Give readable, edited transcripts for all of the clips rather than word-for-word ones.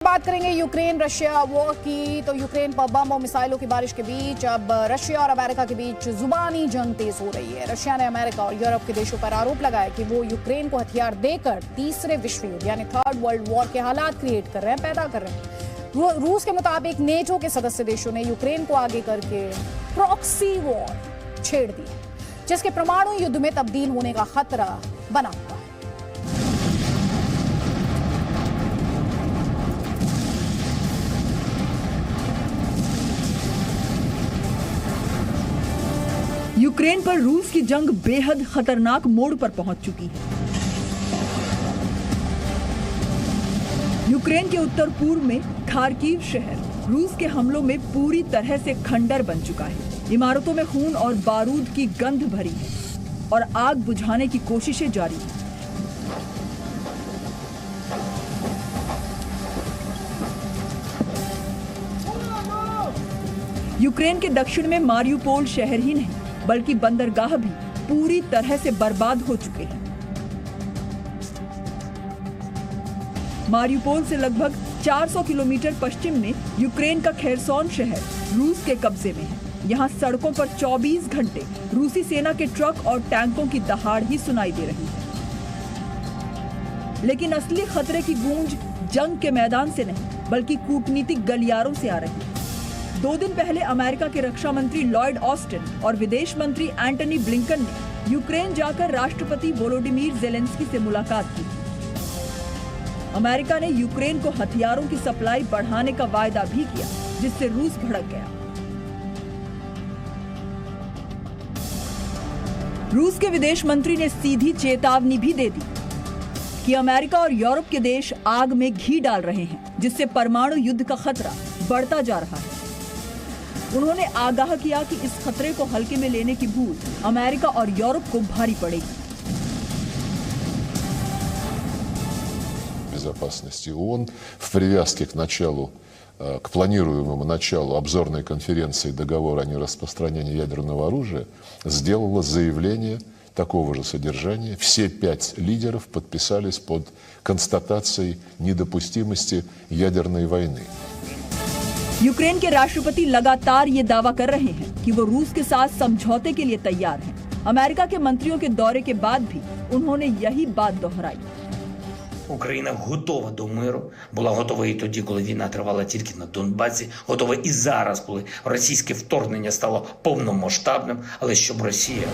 बात करेंगे Ukraine Russia war की। तो यूक्रेन पर बम और मिसाइलों की बारिश के बीच अब रशिया और अमेरिका के बीच जुबानी जंग तेज हो रही है। रशिया ने अमेरिका और यूरोप के देशों पर आरोप लगाया कि वो यूक्रेन को हथियार देकर तीसरे विश्व युद्ध यानी थर्ड वर्ल्ड वॉर के हालात क्रिएट कर रहे हैं, पैदा कर रहे हैं। रूस के मुताबिक नेटो के सदस्य देशों ने यूक्रेन को आगे करके प्रॉक्सी वॉर छेड़ दी, जिसके परमाणु युद्ध में तब्दील होने का खतरा बना हुआ है। यूक्रेन पर रूस की जंग बेहद खतरनाक मोड़ पर पहुंच चुकी है। यूक्रेन के उत्तर पूर्व में खार्किव शहर रूस के हमलों में पूरी तरह से खंडर बन चुका है। इमारतों में खून और बारूद की गंध भरी है और आग बुझाने की कोशिशें जारी हैं। यूक्रेन के दक्षिण में मारियुपोल शहर ही नहीं बल्कि बंदरगाह भी पूरी तरह से बर्बाद हो चुके हैं। मारियुपोल से लगभग 400 किलोमीटर पश्चिम में यूक्रेन का खेरसोन शहर रूस के कब्जे में है। यहाँ सड़कों पर 24 घंटे रूसी सेना के ट्रक और टैंकों की दहाड़ ही सुनाई दे रही है। लेकिन असली खतरे की गूंज जंग के मैदान से नहीं बल्कि कूटनीतिक गलियारों से आ रही है। 2 दिन पहले अमेरिका के रक्षा मंत्री लॉयड ऑस्टिन और विदेश मंत्री एंटनी ब्लिंकन ने यूक्रेन जाकर राष्ट्रपति वोलोडिमीर ज़ेलेंस्की से मुलाकात की। अमेरिका ने यूक्रेन को हथियारों की सप्लाई बढ़ाने का वायदा भी किया, जिससे रूस भड़क गया। रूस के विदेश मंत्री ने सीधी चेतावनी भी दे दी कि अमेरिका और यूरोप के देश आग में घी डाल रहे हैं, जिससे परमाणु युद्ध का खतरा बढ़ता जा रहा है। उन्होंने आगाह किया कि इस खतरे को हल्के में लेने की भूल अमेरिका और यूरोप को भारी पड़ेगी। Безопасности ООН в привязке к началу, к планируемому началу обзорной конференции договора о нераспространении ядерного оружия сделала заявление такого же содержания. Все 5 лидеров подписались под констатацией недопустимости ядерной войны. यूक्रेन के राष्ट्रपति लगातार ये दावा कर रहे हैं कि वो रूस के साथ समझौते के लिए तैयार हैं। अमेरिका के मंत्रियों के दौरे के बाद भी उन्होंने यही बात दोहराई। Україна готова до миру, була готова і тоді, коли війна тривала тільки на Донбасі, готова і зараз, коли російське вторгнення стало повномасштабним, але щоб Росія...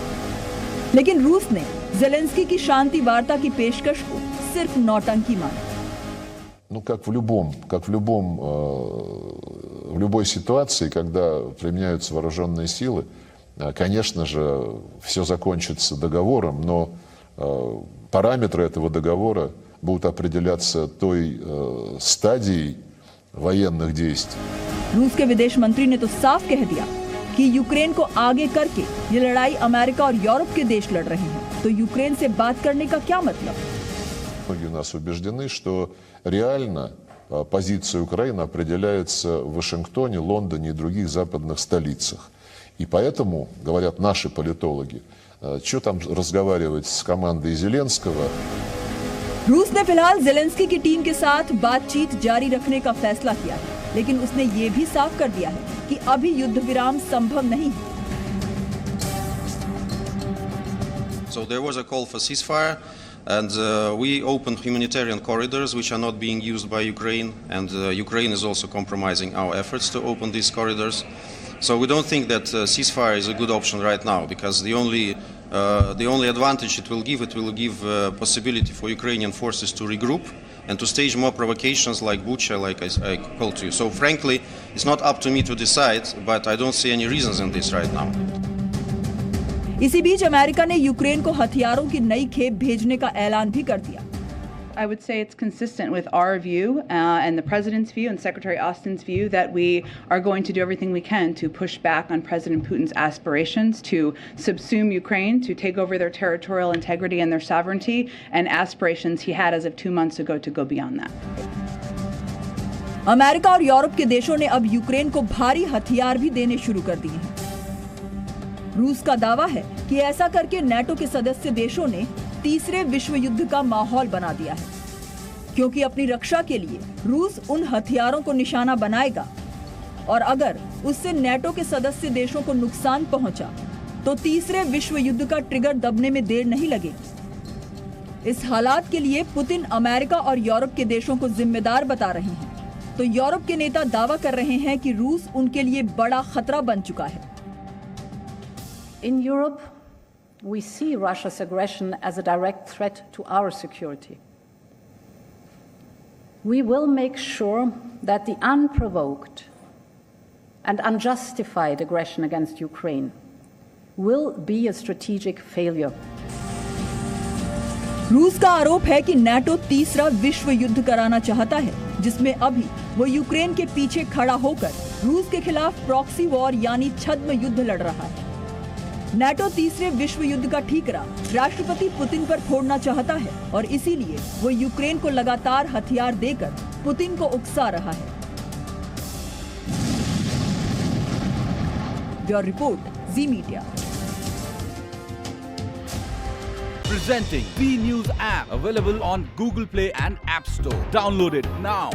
लेकिन रूस ने ज़ेलेंस्की की शांति वार्ता की पेशकश को सिर्फ नौटंकी माना। Ну, как в любой ситуации, когда применяются вооруженные силы, конечно же, все закончится договором, но параметры этого договора будут определяться той стадией военных действий. रूस के विदेश मंत्री ने तो साफ कह दिया कि यूक्रेन को आगे करके ये लड़ाई अमेरिका और यूरोप के देश लड़ रहे हैं, तो यूक्रेन से बात करने का क्या मतलब? Многие у нас убеждены, что реально позиция Украины определяется в Вашингтоне, Лондоне и других западных столицах. И поэтому, говорят наши политологи, что там разговаривать с командой Зеленского. रूस ने फिलहाल ज़ेलेंस्की की टीम के साथ बातचीत जारी रखने का फैसला किया है, लेकिन उसने ये भी साफ कर दिया है कि अभी युद्ध विराम संभव नहीं है। So there was a call for ceasefire. And we opened humanitarian corridors which are not being used by Ukraine, and Ukraine is also compromising our efforts to open these corridors. So we don't think that ceasefire is a good option right now, because the only advantage it will give possibility for Ukrainian forces to regroup and to stage more provocations like Bucha, like I called to you. So frankly, it's not up to me to decide, but I don't see any reasons in this right now. इसी बीच America ने Ukraine को हथियारों की नई खेप भेजने का ऐलान भी कर दिया। I would say it's consistent with our view and the President's view and Secretary Austin's view that we are going to do everything we can to push back on President Putin's aspirations to subsume Ukraine, to take over their territorial integrity and their sovereignty, and aspirations he had as of 2 months ago to go beyond that. America और Europe के देशों ने अब Ukraine को भारी हथियार भी देने शुरू कर दिए हैं। रूस का दावा है कि ऐसा करके नेटो के सदस्य देशों ने तीसरे विश्व युद्ध का माहौल बना दिया है। क्योंकि अपनी रक्षा के लिए रूस उन हथियारों को निशाना बनाएगा और अगर उससे नेटो के सदस्य देशों को नुकसान पहुंचा तो तीसरे विश्व युद्ध का ट्रिगर दबने में देर नहीं लगेगी। इस हालात के लिए पुतिन अमेरिका और यूरोप के देशों को जिम्मेदार बता रहे हैं, तो यूरोप के नेता दावा कर रहे हैं कि रूस उनके लिए बड़ा खतरा बन चुका है। In Europe, we see Russia's aggression as a direct threat to our security. We will make sure that the unprovoked and unjustified aggression against Ukraine will be a strategic failure. रूस का आरोप है कि नाटो तीसरा विश्व युद्ध कराना चाहता है, जिसमें अभी वो यूक्रेन के पीछे खड़ा होकर रूस के खिलाफ प्रॉक्सी वॉर यानी छद्म युद्ध लड़ रहा है। नाटो तीसरे विश्व युद्ध का ठीकरा राष्ट्रपति पुतिन पर फोड़ना चाहता है और इसीलिए वो यूक्रेन को लगातार हथियार देकर पुतिन को उकसा रहा है। Bureau report, ji media. Presenting B News app, available on Google Play and App Store. Download it now.